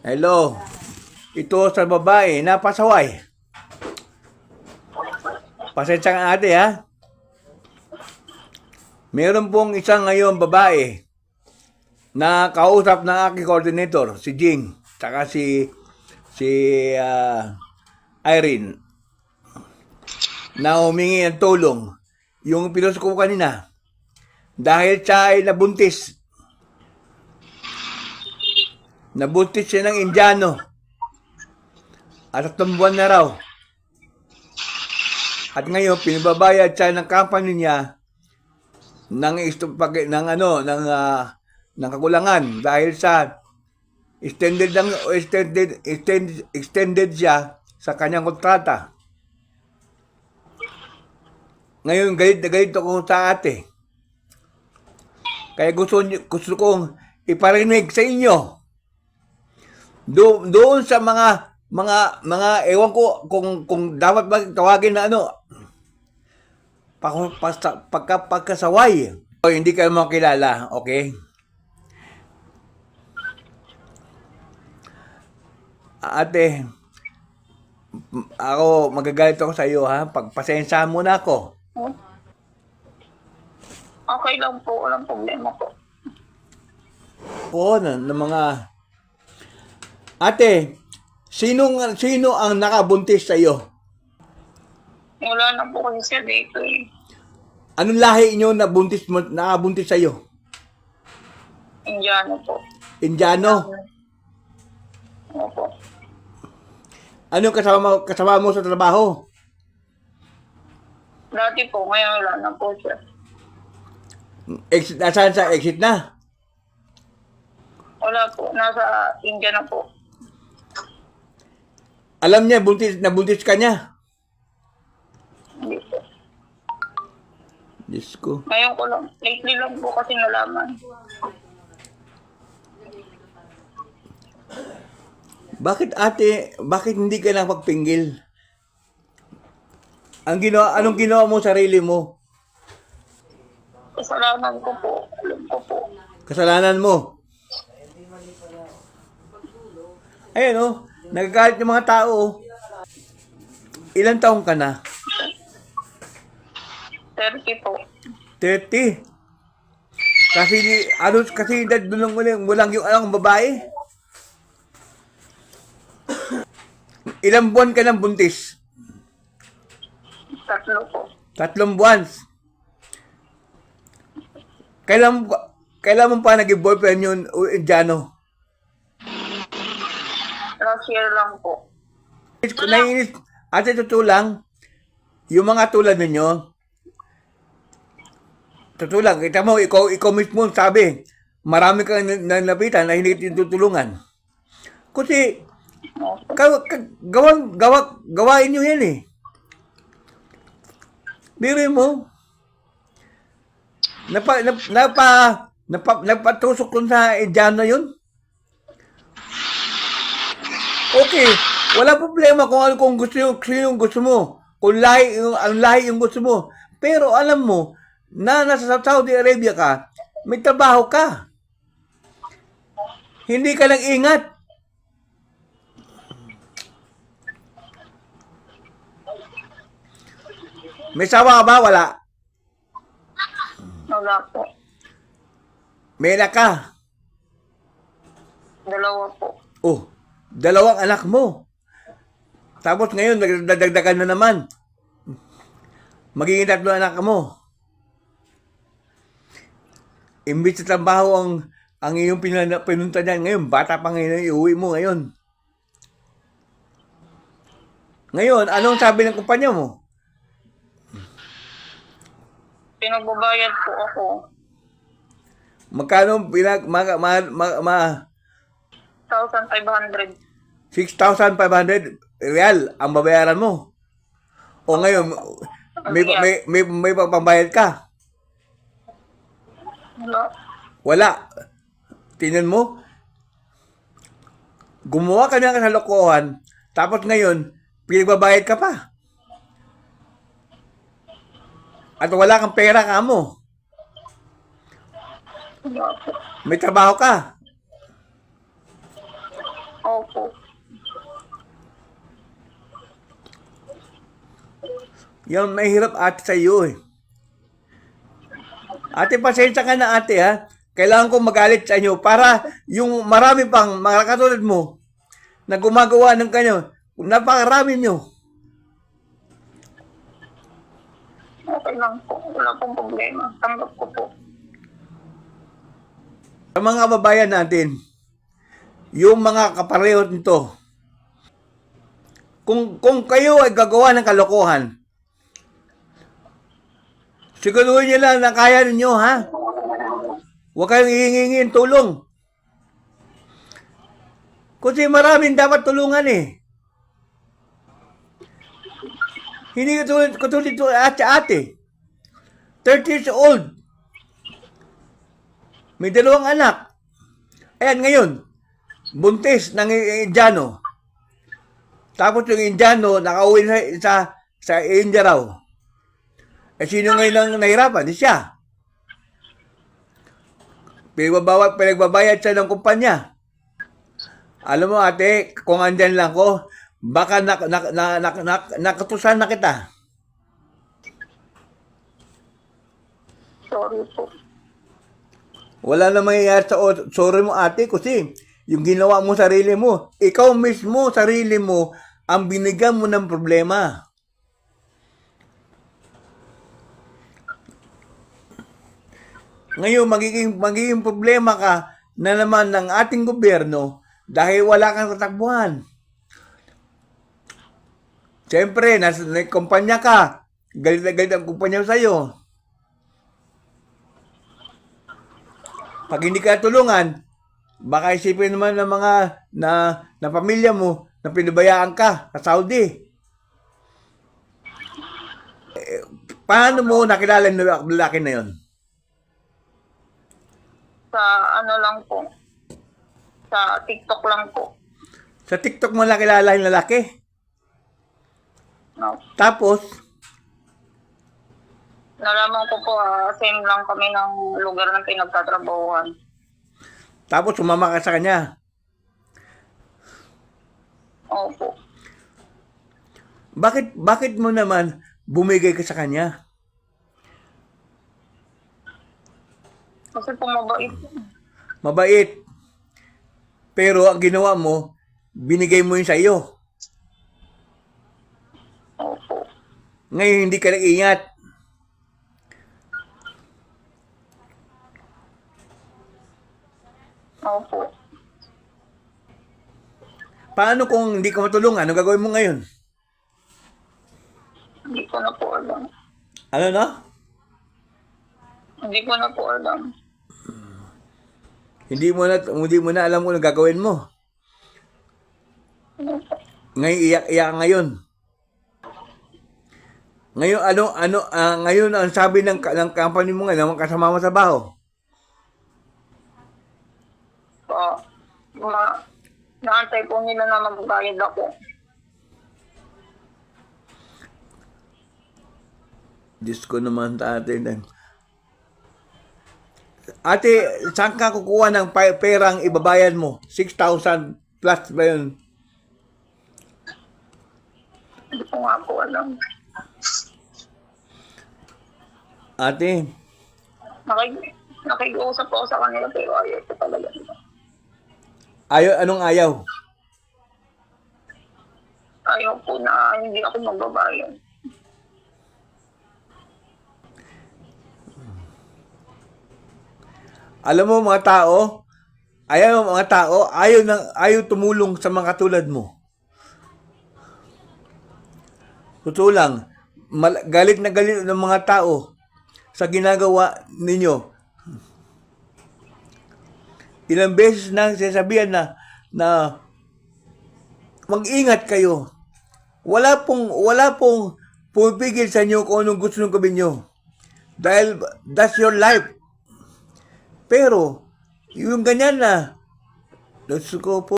Hello. Ito sa babae, napasaway. Pasensya ka ate ha. Meron pong isang ngayon babae na kausap ng aking coordinator, si Jing, saka si Irene, na humingi ng tulong. Yung pinost ko kanina, dahil siya ay nabuntis. Nabuntis siya ng Indiano. At 3 buwan na raw. At ngayon, pinababayad siya ng company niya ng kakulangan dahil sa extended siya sa kanyang kontrata. Ngayon, galit na galit ako sa ate. Kaya gusto kong iparinig sa inyo. Doon sa mga ewan ko kung dapat ba tawagin na pagkasaway. O, hindi kayo makilala, okay? Ate, ako magagalit ako sa iyo ha. Pagpasensyahan mo na ako. Okay lang po, walang problema po. Oo, ng mga ate, sino ang nakabuntis sa iyo? Wala na po kasi siya dito eh. Anong lahi niyo nakabuntis sa iyo? Indiano po. Indiano? Opo. Anong kasama mo sa trabaho? Dati po, ngayon wala na po siya. Nasaan sa exit na? Wala po, nasa India na po. Alam niya, nabuntis ka niya. Hindi po. Diyos ko. Ngayon ko lang, lately lang po kasi nalaman. Bakit ate, bakit hindi ka nakapagpinggil? Anong ginawa mo sa sarili mo? Kasalanan ko po, alam ko po. Kasalanan mo. Ayun nagagalit yung mga tao. Ilang taong ka na? 30 po. 30. Kasi edad mo lang yung alang babae. Ilang buwan ka ng buntis? 3 po. 3 buwan. Kailan mo pa naging boyfriend yung Indiano? Last year lang po. Naiinis, ate totoo lang, yung mga tulad ninyo, totoo lang, kita mo, ikaw mismo sabi, marami kang nalapitan na hindi tinutulungan. Kasi, gawain nyo yan eh. Biro mo, napatusok dun sa Indiano yun. Okay, wala problema kung sino gusto mo. Kung ang lahi yung gusto mo. Pero alam mo, na nasa Saudi Arabia ka, may trabaho ka. Hindi ka lang ingat. May sawa ka ba? Wala. Wala po. May anak ka. 2 po. Oh, 2 anak mo. Tapos ngayon, nagdagdagan na naman. Magiging 3 anak mo. Imbis sa trabaho ang iyong pinunta niyan ngayon, bata pa ngayon, iuwi mo ngayon. Ngayon, anong sabi ng kumpanya mo? Pinagbabayad po ako. Magkano 1,500. 6,500 real ang babayaran mo. O ngayon, may pagpambayad ka? Wala. Wala. Tingnan mo, gumawa ka ng kasalokohan, tapos ngayon, pinagbabayad ka pa. At wala kang pera ka mo. Wala po. May trabaho ka. Opo. Yan, mahirap ate sa iyo eh. Ate, pasensya ka na ate ha. Kailangan ko magalit sa inyo para yung marami pang mga katulad mo na gumagawa ng kanyo, napakarami nyo. Okay lang po. Wala pong problema. Tanggap ko po. Sa mga kababayan natin, yung mga kapareho nito, kung kayo ay gagawa ng kalokohan, siguruhin nyo lang na kaya ninyo, ha? Huwag kayong hihingi ng tulong. Kasi maraming dapat tulungan eh. Hindi katulad ito ate. 30 years old. May 2 anak. Ayan ngayon, buntis ng Indiano. Tapos yung Indiano, nakauwi sa India raw. Eh, sino ngayon ang nahirapan? Di siya. Pinagbabayad siya ng kumpanya. Alam mo ate, kung andyan lang ko, baka nakatusan na kita. Sorry po. Wala na mangyayari sa sorry mo ate kasi yung ginawa mo sarili mo, ikaw mismo sarili mo ang binigyan mo ng problema. Ngayon, magiging problema ka na naman ng ating gobyerno dahil wala kang tatakbuhan. Siyempre, may kumpanya ka. Galit na galit ang kumpanya sa'yo. Pag hindi ka tulungan, baka isipin naman ng mga na pamilya mo na pinabayaan ka sa Saudi. Paano mo nakilala yung lalaki na yon? Sa ano lang po. Sa TikTok lang po. Sa TikTok mo nakilala yung lalaki. No. Tapos, Nalaman ko po, same lang kami ng lugar ng pinagtatrabahuhan. tapos sumama ka sa kanya. Opo. Bakit mo naman bumigay ka sa kanya? Kasi po mabait. Mabait. Pero ang ginawa mo, binigay mo yun sa iyo. Opo. Ngayon hindi ka nag-ingat. Opo. Paano kung hindi ka matulungan? Ano gagawin mo ngayon? Hindi ko na po alam. Ano na? Hindi ko na po alam. Hindi mo na alam kung ano gagawin mo. Opo. Ngayon iyak ngayon. Ngayon ngayon ang sabi ng company mo ngayon, ng kasama mo sa baho. Naantay po nila na magbayad ako. Diyos ko naman ate. Ate, saan ka kukuha ng perang ibabayad mo? 6,000 plus ba yun? Hindi ko nga po alam. Ate, Nakikiusap ako sa kanila pero ayaw ko talaga. anong ayaw? Ayaw po na hindi ako magbabayad. Alam mo mga tao, ayaw tumulong sa mga katulad mo. Totoo lang, galit na galit ng mga tao sa ginagawa ninyo. Ilang beses na sinasabihan na mag-ingat kayo. Wala pong pumipigil sa inyo kung anong gusto ng gawin nyo. Dahil that's your life. Pero, yung ganyan na, Diyos ko po,